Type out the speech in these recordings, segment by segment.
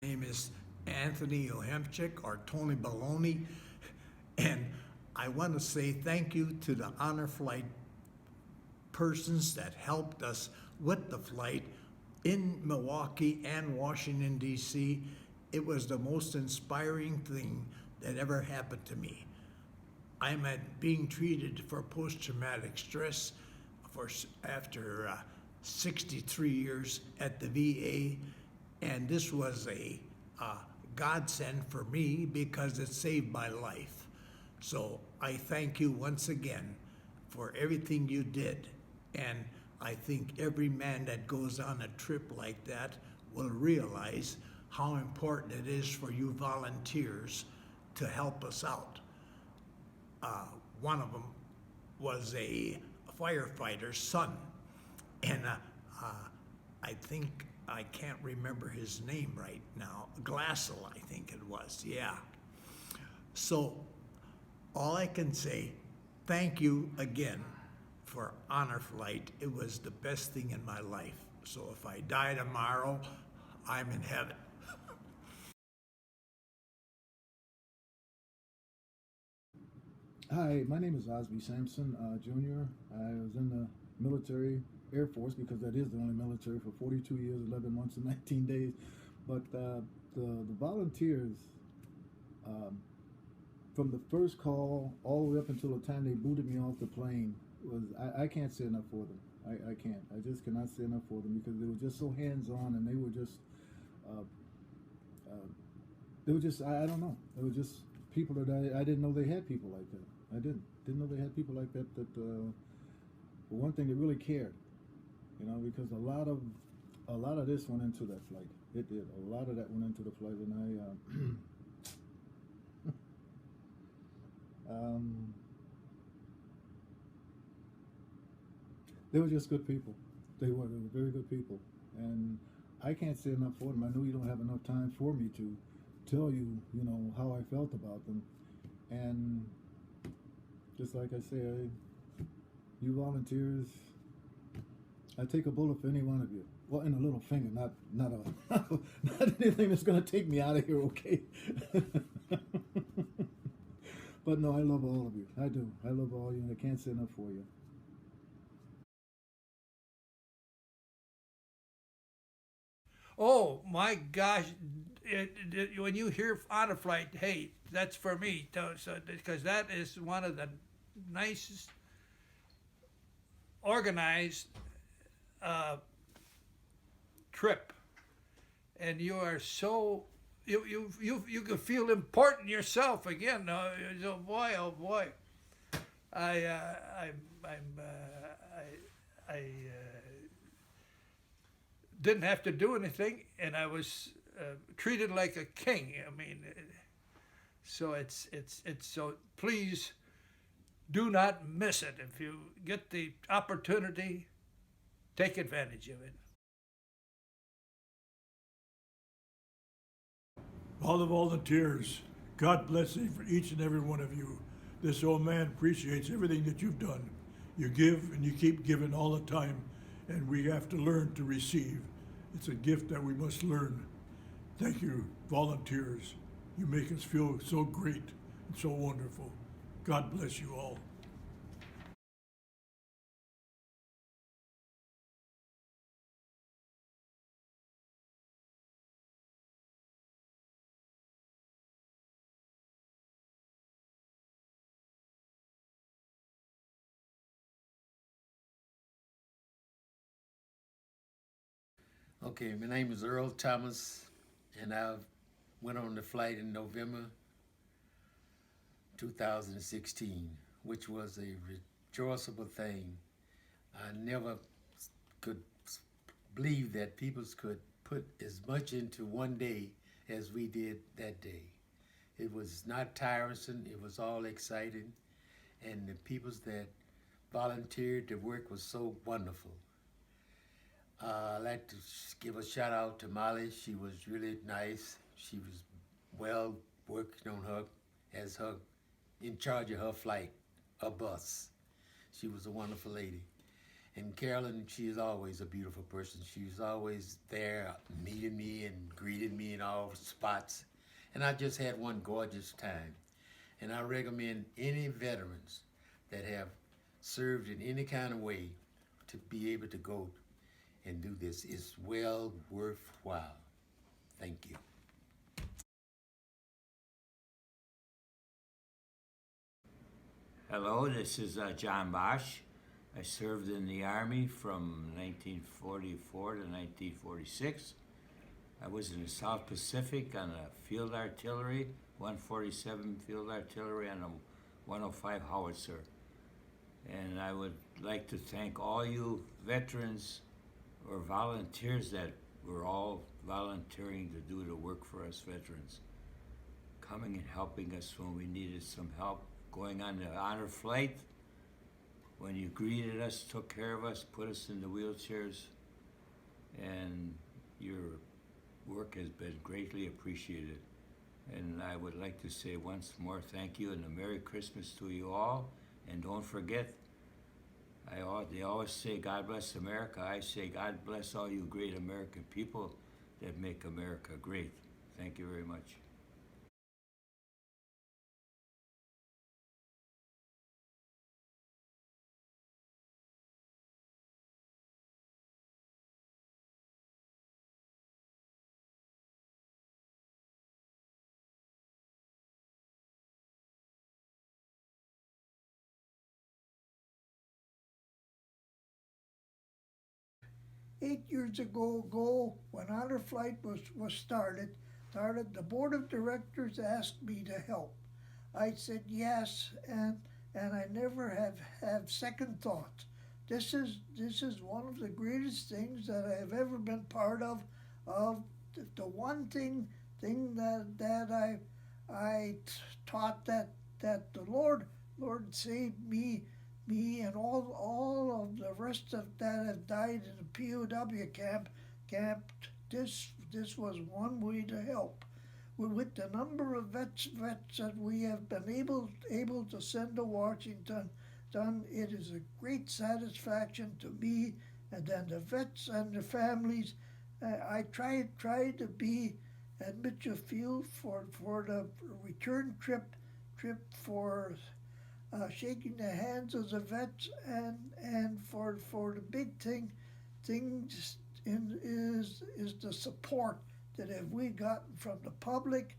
Name is Anthony Ohemchik or Tony Baloney, and I want to say thank you to the Honor Flight persons that helped us with the flight in Milwaukee and Washington, D.C. It was the most inspiring thing that ever happened to me. I'm at being treated for post-traumatic stress for after 63 years at the VA, and this was a godsend for me because it saved my life. So I thank you once again for everything you did, and I think every man that goes on a trip like that will realize how important it is for you volunteers to help us out. One of them was a firefighter's son, and uh, I think I can't remember his name right now. Glassel, I think it was. Yeah. So all I can say, thank you again for Honor Flight. It was the best thing in my life. So if I die tomorrow, I'm in heaven. Hi, my name is Osby Sampson Jr. I was in the military, Air Force, because that is the only military for 42 years, 11 months, and 19 days. But the volunteers, um, from the first call all the way up until the time they booted me off the plane, I can't say enough for them. I can't. I just cannot say enough for them because they were just so hands on and they were just uh, uh, I don't know. They were just people that I didn't know they had people like that. I didn't know they had people like that. For one thing, they really cared. Because a lot of this went into that flight. It did. A lot of that went into the flight, and um, they were just good people. They were very good people, and I can't say enough for them. I know you don't have enough time for me to tell you, how I felt about them, and just like I say, you volunteers, I take a bullet for any one of you. Well, in a little finger, not not anything that's gonna take me out of here. Okay. But no, I love all of you. I do. I love all of you, and I can't say enough for you. Oh my gosh! When you hear Honor Flight, hey, that's for me. So because that is one of the nicest organized uh, trip, and you are so you can feel important yourself again. So boy, oh boy, I I'm I didn't have to do anything, and I was treated like a king. I mean, so it's so please do not miss it. If you get the opportunity, take advantage of it. All the volunteers, God bless you for each and every one of you. This old man appreciates everything that you've done. You give and you keep giving all the time, and we have to learn to receive. It's a gift that we must learn. Thank you, volunteers. You make us feel so great and so wonderful. God bless you all. Okay, my name is Earl Thomas, and I went on the flight in November 2016, which was a rejoicable thing. I never could believe that people could put as much into one day as we did that day. It was not tiresome, it was all exciting, and the peoples that volunteered, the work was so wonderful. I'd like to give a shout out to Molly. She was really nice. She was well working on her as her in charge of her flight, her bus. She was a wonderful lady. And Carolyn, she is always a beautiful person. She was always there meeting me and greeting me in all spots. And I just had one gorgeous time. And I recommend any veterans that have served in any kind of way to be able to go and do this. It's well worthwhile. Thank you. Hello, this is John Bosch. I served in the Army from 1944 to 1946. I was in the South Pacific on the Field Artillery, 147 Field Artillery on a 105 Howitzer. And I would like to thank all you veterans or volunteers that were all volunteering to do the work for us veterans, coming and helping us when we needed some help, going on the Honor Flight, when you greeted us, took care of us, put us in the wheelchairs, and your work has been greatly appreciated. And I would like to say once more thank you and a Merry Christmas to you all. And don't forget, they always say God bless America. I say God bless all you great American people that make America great. Thank you very much. Eight years ago, when Honor Flight was started, the board of directors asked me to help. I said yes, and I never have second thoughts. This is one of the greatest things that I have ever been part of. Of the one thing that I taught that the Lord saved me and all of the rest of that have died in the POW camp. This was one way to help. With the number of vets that we have been able to send to Washington, it is a great satisfaction to me, and then the vets and the families. I tried to be at Mitchell Field for the return trip for shaking the hands of the vets, and for the big things is the support that if we gotten from the public,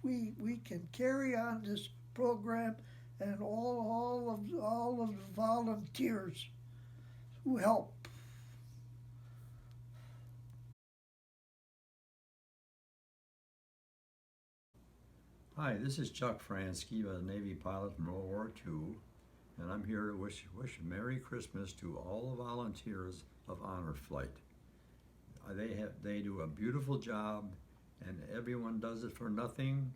we can carry on this program, and all of the volunteers who help. Hi, this is Chuck Fransky, a Navy pilot from World War II, and I'm here to wish a Merry Christmas to all the volunteers of Honor Flight. They do a beautiful job, and everyone does it for nothing,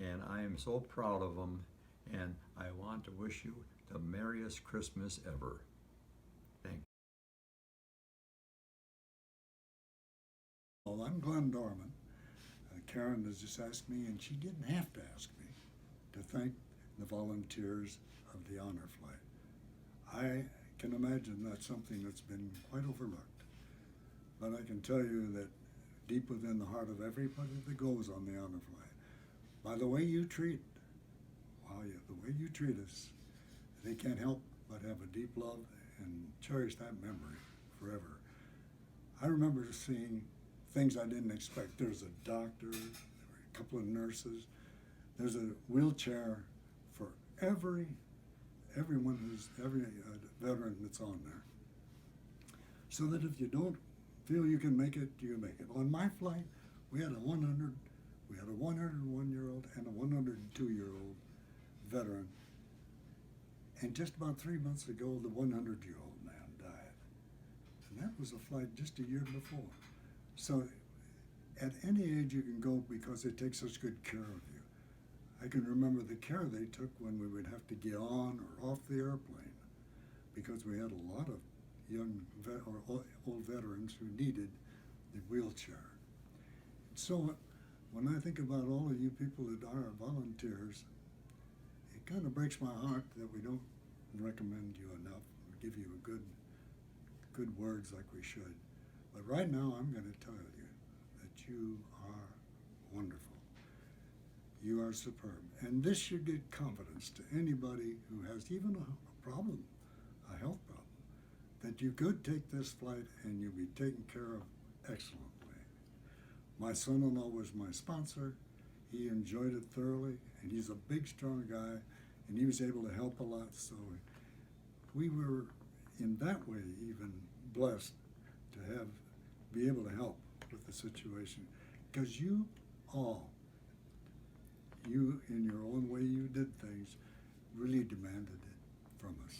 and I am so proud of them, and I want to wish you the merriest Christmas ever. Thank you. Well, I'm Glenn Dorman. Karen has just asked me, and she didn't have to ask me, to thank the volunteers of the Honor Flight. I can imagine that's something that's been quite overlooked. But I can tell you that deep within the heart of everybody that goes on the Honor Flight, by the way you treat us, they can't help but have a deep love and cherish that memory forever. I remember seeing things I didn't expect. There's a doctor, there were a couple of nurses. There's a wheelchair for every veteran that's on there. So that if you don't feel you can make it, you can make it. On my flight, we had a 101-year-old and a 102-year-old veteran. And just about 3 months ago, the 100-year-old man died. And that was a flight just a year before. So at any age you can go because they take such good care of you. I can remember the care they took when we would have to get on or off the airplane, because we had a lot of young old veterans who needed the wheelchair. So when I think about all of you people that are volunteers, it kind of breaks my heart that we don't recommend you enough. We give you a good words like we should. But right now, I'm going to tell you that you are wonderful. You are superb. And this should give confidence to anybody who has even a problem, a health problem, that you could take this flight and you'll be taken care of excellently. My son-in-law was my sponsor. He enjoyed it thoroughly, and he's a big, strong guy, and he was able to help a lot. So we were, in that way, even blessed to be able to help with the situation, because you all, you in your own way you did things, really demanded it from us.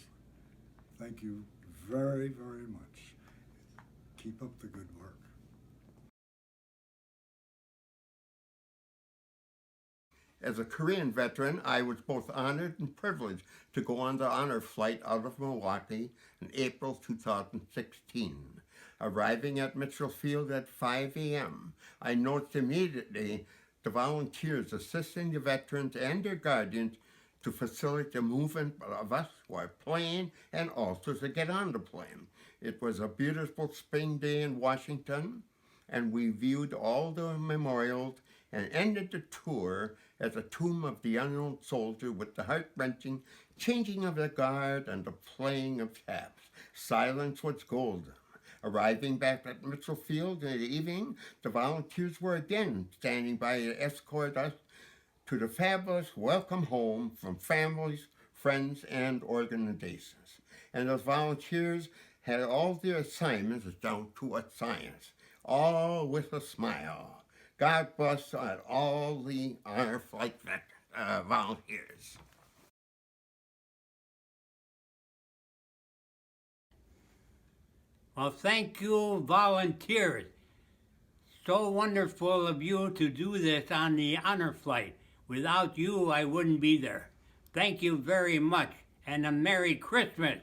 Thank you very, very much. Keep up the good work. As a Korean veteran, I was both honored and privileged to go on the honor flight out of Milwaukee in April 2016. Arriving at Mitchell Field at 5 a.m., I noticed immediately the volunteers assisting the veterans and their guardians to facilitate the movement of us who are playing and also to get on the plane. It was a beautiful spring day in Washington, and we viewed all the memorials and ended the tour at the Tomb of the Unknown Soldier with the heart-wrenching changing of the guard and the playing of taps. Silence was golden. Arriving back at Mitchell Field in the evening, the volunteers were again standing by to escort us to the fabulous welcome home from families, friends, and organizations. And those volunteers had all their assignments down to a science, all with a smile. God bless all the Honor Flight volunteers. Well, thank you, volunteers. So wonderful of you to do this on the honor flight. Without you, I wouldn't be there. Thank you very much, and a Merry Christmas